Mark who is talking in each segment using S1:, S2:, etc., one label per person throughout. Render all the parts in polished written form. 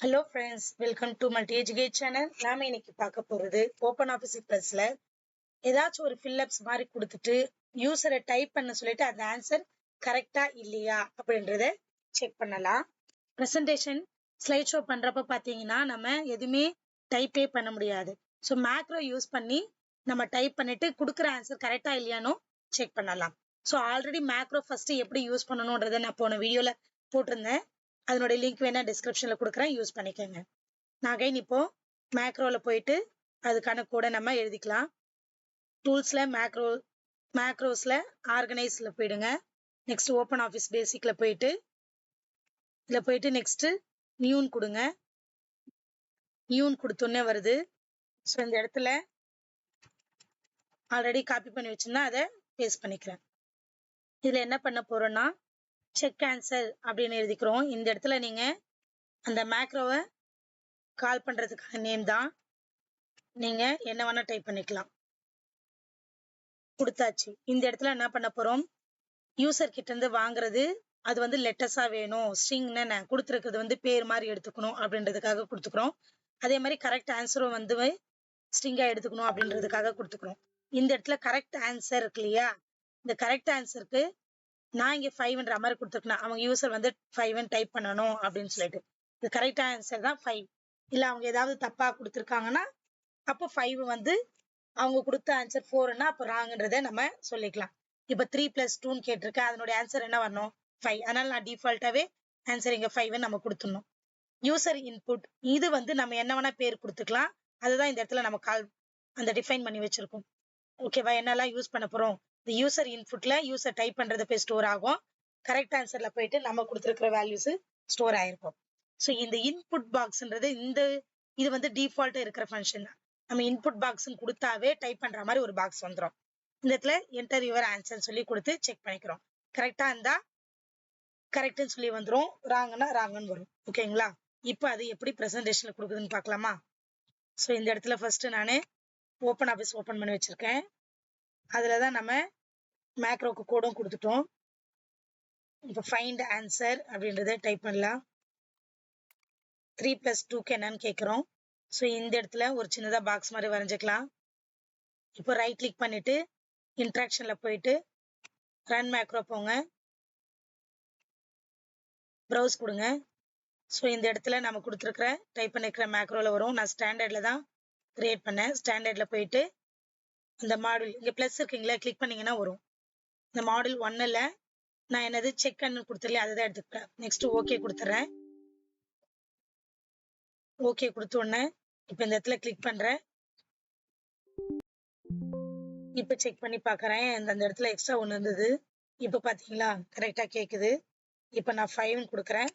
S1: Hello friends, welcome to Multi Educate channel. நாம இன்னைக்கு பார்க்க போறது ஓபன் ஆஃபீஸ் பிளஸ்ல ஏதாச்சும் ஒரு ஃபில்லப்ஸ் மாதிரி கொடுத்துட்டு யூசரை டைப் பண்ண சொல்லிட்டு அந்த ஆன்சர் கரெக்டா இல்லையா அப்படின்றத செக் பண்ணலாம். பிரசன்டேஷன் ஸ்லைட் ஷோ பண்றப்ப பாத்தீங்கன்னா நம்ம எதுவுமே டைப்பே பண்ண முடியாது. ஸோ மேக்ரோ யூஸ் பண்ணி நம்ம டைப் பண்ணிட்டு கொடுக்குற ஆன்சர் கரெக்டா இல்லையானோ செக் பண்ணலாம். ஸோ ஆல்ரெடி மேக்ரோ ஃபர்ஸ்ட் எப்படி யூஸ் பண்ணணும்ன்றதை நான் போன வீடியோல போட்டிருந்தேன். அதனுடைய லிங்க் வேணா டிஸ்கிரிப்ஷன்ல கொடுக்குறேன், யூஸ் பண்ணிக்கோங்க. நான் அகைன் இப்போ மேக்ரோல போயிட்டு அதுக்கான கோடை நம்ம எழுதிக்கலாம். டூல்ஸ்ல மேக்ரோஸ்ல ஆர்கனைஸ்ல போயிடுங்க. நெக்ஸ்ட் ஓப்பன் ஆஃபீஸ் பேசிக்ல போயிட்டு இதுல போயிட்டு நெக்ஸ்ட் நியூன் கொடுங்க. நியூன் கொடுத்தோன்னே வருது. ஸோ இந்த இடத்துல ஆல்ரெடி காப்பி பண்ணி வச்சிருந்தா அதை பேஸ்ட் பண்ணிக்கிறேன். இதுல என்ன பண்ண போறோம்னா செக் ஆன்சர் அப்படின்னு எழுதிக்கிறோம். இந்த இடத்துல நீங்க அந்த மேக்ரோவை கால் பண்றதுக்கான நேம் தான். நீங்க என்ன வேணா டைப் பண்ணிக்கலாம். கொடுத்தாச்சு. இந்த இடத்துல என்ன பண்ண போறோம், யூசர் கிட்ட இருந்து வாங்குறது அது வந்து லெட்டர்ஸா வேணும், ஸ்ட்ரிங்னு நான் கொடுத்துருக்கிறது வந்து பேர் மாதிரி எடுத்துக்கணும் அப்படின்றதுக்காக கொடுத்துக்கிறோம். அதே மாதிரி கரெக்ட் ஆன்சரும் வந்து ஸ்ட்ரிங்கா எடுத்துக்கணும் அப்படின்றதுக்காக கொடுத்துக்கிறோம். இந்த இடத்துல கரெக்ட் ஆன்சர் இருக்கு இல்லையா, இந்த கரெக்ட் ஆன்சருக்கு நான் இங்க 5ன்ற மாதிரி கொடுத்துருக்கேன். அவங்க யூசர் வந்து 5 டைப் பண்ணணும் அப்படின்னு சொல்லிட்டு இது கரெக்ட் ஆன்சர் தான் 5. இல்ல அவங்க ஏதாவது தப்பா கொடுத்துருக்காங்கன்னா அப்போ 5 வந்து அவங்க கொடுத்த ஆன்சர் 4ன்னா அப்போ ராங்ன்றதை நம்ம சொல்லிக்கலாம். இப்போ 3 + 2ன்னு கேட்டிருக்கேன், அதனுடைய ஆன்சர் என்ன வரணும் 5. அதனால நான் டிஃபால்ட்டாவே ஆன்சர் இங்க 5 நம்ம கொடுத்துடணும். யூசர் இன்புட் இது வந்து நம்ம என்ன வேணா பேர் கொடுத்துக்கலாம். அதுதான் இந்த இடத்துல நம்ம கால் அந்த டிஃபைன் பண்ணி வச்சிருக்கோம். ஓகேவா, என்னெல்லாம் யூஸ் பண்ண போறோம், இந்த யூசர் இன்புட்ல யூசர் டைப் பண்றது போய் ஸ்டோர் ஆகும். கரெக்ட் ஆன்சர்ல போயிட்டு நம்ம கொடுத்துருக்கிற வேல்யூஸ் ஸ்டோர் ஆயிருக்கும். ஸோ இந்த இன்புட் பாக்ஸ்ன்றது இது வந்து டிஃபால்ட்டா இருக்கிற ஃபங்க்ஷன் தான். நம்ம இன்புட் பாக்ஸ் கொடுத்தாவே டைப் பண்ற மாதிரி ஒரு பாக்ஸ் வந்துடும். இந்த இடத்துல என்டர் யுவர் ஆன்சர் சொல்லி கொடுத்து செக் பண்ணிக்கிறோம். கரெக்டா இருந்தா கரெக்ட்னு சொல்லி வந்துடும், ராங்னா ராங்னு வரும். ஓகேங்களா, இப்போ அது எப்படி பிரசன்டேஷன்ல கொடுக்குதுன்னு பார்க்கலாமா. ஸோ இந்த இடத்துல ஃபர்ஸ்ட் நான் ஓப்பன் ஆஃபீஸ் ஓப்பன் பண்ணி வச்சிருக்கேன். அதுலதான் நம்ம மேக்ரோக்கு கோடும் கொடுத்துட்டோம். இப்போ ஃபைண்ட் ஆன்சர் அப்படின்றத டைப் பண்ணலாம். 3 + 2க்கு என்னன்னு கேட்குறோம். ஸோ இந்த இடத்துல ஒரு சின்னதா பாக்ஸ் மாதிரி வரைஞ்சிக்கலாம். இப்போ ரைட் கிளிக் பண்ணிட்டு இன்ட்ராக்ஷன்ல போயிட்டு ரன் மேக்ரோ போங்க, ப்ரௌஸ் கொடுங்க. ஸோ இந்த இடத்துல நம்ம கொடுத்துருக்கிற டைப் பண்ணிருக்கிற மேக்ரோல வரும். நான் ஸ்டாண்டர்ட்ல தான் கிரியேட் பண்ணேன். ஸ்டாண்டர்ட்ல போயிட்டு இந்த மாடல் இங்க பிளஸ் இருக்குங்களா, கிளிக் பண்ணீங்கன்னா வரும். இந்த மாடல் 1ல நான் என்னது செக் கொடுத்துருல அதை தான் எடுத்துக்கிறேன். நெக்ஸ்ட் ஓகே கொடுத்துறேன். ஓகே கொடுத்த உடனே இப்போ இந்த இடத்துல கிளிக் பண்றேன். இப்போ செக் பண்ணி பார்க்கறேன், அந்த இடத்துல எக்ஸ்ட்ரா ஒன்று இருந்தது. இப்போ பாத்தீங்களா கரெக்டா கேக்குது. இப்போ நான் 5 கொடுக்குறேன்.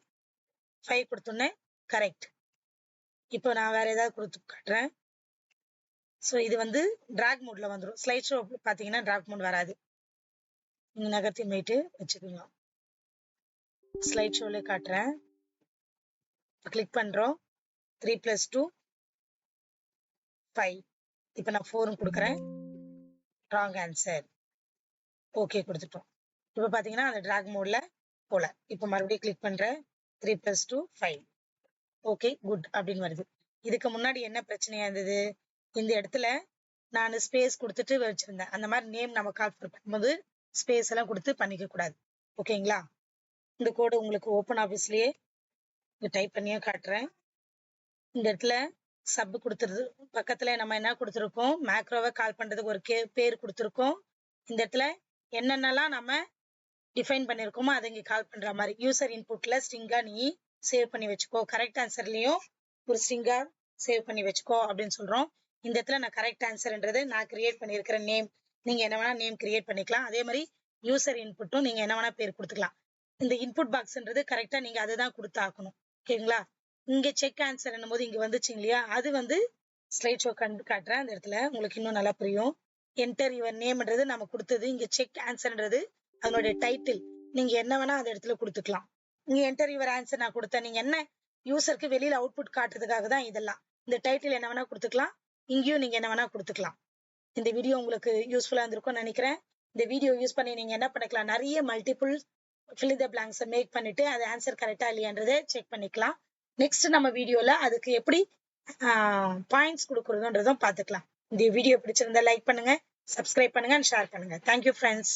S1: 5 கொடுத்தோன்னே கரெக்ட். இப்போ நான் வேற ஏதாவது கொடுத்து காட்டுறேன். ஸோ இது வந்து டிராக் மோட்ல வந்துடும். ஸ்லைட் ஷோ பாத்தீங்கன்னா டிராக் மோட் வராது. நீங்க நகர்த்தி போயிட்டு வச்சுக்கலாம். ஸ்லைட் ஷோல காட்டுறேன். கிளிக் பண்றோம். 3 + 2 5. இப்போ நான் 4 கொடுக்குறேன். Wrong answer. ஓகே கொடுத்துட்டோம். இப்போ பாத்தீங்கன்னா அந்த டிராக் மோட்ல போல. இப்போ மறுபடியும் கிளிக் பண்றேன். 3 + 2 5. ஓகே குட் அப்படின்னு வருது. இதுக்கு முன்னாடி என்ன பிரச்சனையா இருந்தது, இந்த இடத்துல நான் ஸ்பேஸ் கொடுத்துட்டு வச்சிருந்தேன். அந்த மாதிரி நேம் நம்ம கால் பண்ணும்போது ஸ்பேஸ் எல்லாம் கொடுத்து பண்ணிக்க கூடாது. ஓகேங்களா, இந்த கோடு உங்களுக்கு ஓப்பன் ஆஃபீஸ்லயே டைப் பண்ணியே காட்டுறேன். இந்த இடத்துல சப் கொடுத்துருது. பக்கத்துல நம்ம என்ன கொடுத்துருக்கோம், மேக்ரோவை கால் பண்றதுக்கு ஒரு பேர் கொடுத்துருக்கோம். இந்த இடத்துல என்னென்னலாம் நம்ம டிஃபைன் பண்ணிருக்கோமோ அதை இங்க கால் பண்ற மாதிரி யூசர் இன்புட்ல ஸ்ட்ரிங்கா நீ சேவ் பண்ணி வச்சுக்கோ, கரெக்ட் ஆன்சர்லயும் ஒரு ஸ்ட்ரிங்கா சேவ் பண்ணி வச்சுக்கோ அப்படின்னு சொல்றோம். இந்த இடத்துல நான் கரெக்ட் ஆன்சர்ன்றது நான் கிரியேட் பண்ணிருக்கிற நேம், நீங்க என்ன வேணா நேம் கிரியேட் பண்ணிக்கலாம். அதே மாதிரி யூசர் இன்புட்டும் நீங்க என்ன வேணா பேர் கொடுத்துக்கலாம். இந்த இன்புட் பாக்ஸ்ன்றது கரெக்டா நீங்க அதுதான் கொடுத்து ஆக்கணும். ஓகேங்களா, இங்க செக் ஆன்சர் என்னும் போது இங்க வந்துச்சுங்க இல்லையா, அது வந்து ஸ்லைட் ஷோ காட்டுறேன். அந்த இடத்துல உங்களுக்கு இன்னும் நல்லா புரியும். என்டர் யுவர் நேம்ன்றது நம்ம கொடுத்தது. இங்க செக் ஆன்சர்ன்றது அதனுடைய டைட்டில். நீங்க என்ன வேணா அந்த இடத்துல கொடுத்துக்கலாம். இங்க என்டர் யுவர் ஆன்சர் நான் கொடுத்தேன். நீங்க என்ன யூசருக்கு வெளியில அவுட்புட் காட்டுறதுக்காக தான் இதெல்லாம். இந்த டைட்டில் என்ன வேணா கொடுத்துக்கலாம், இங்கேயும் நீங்க என்ன வேணா கொடுத்துக்கலாம். இந்த வீடியோ உங்களுக்கு யூஸ்ஃபுல்லா இருந்திருக்கும் நினைக்கிறேன். இந்த வீடியோ யூஸ் பண்ணி நீங்க என்ன பண்ணிக்கலாம், நிறைய multiple fill in the blanks make பண்ணிட்டு அது ஆன்சர் கரெக்டா இல்லையான்றதை செக் பண்ணிக்கலாம். நெக்ஸ்ட் நம்ம வீடியோல அதுக்கு எப்படி பாயிண்ட்ஸ் கொடுக்கறதுன்றதும் பார்த்துக்கலாம். இந்த வீடியோ பிடிச்சிருந்தா லைக் பண்ணுங்க, சப்ஸ்கிரைப் பண்ணுங்க அண்ட் ஷேர் பண்ணுங்க. Thank you friends.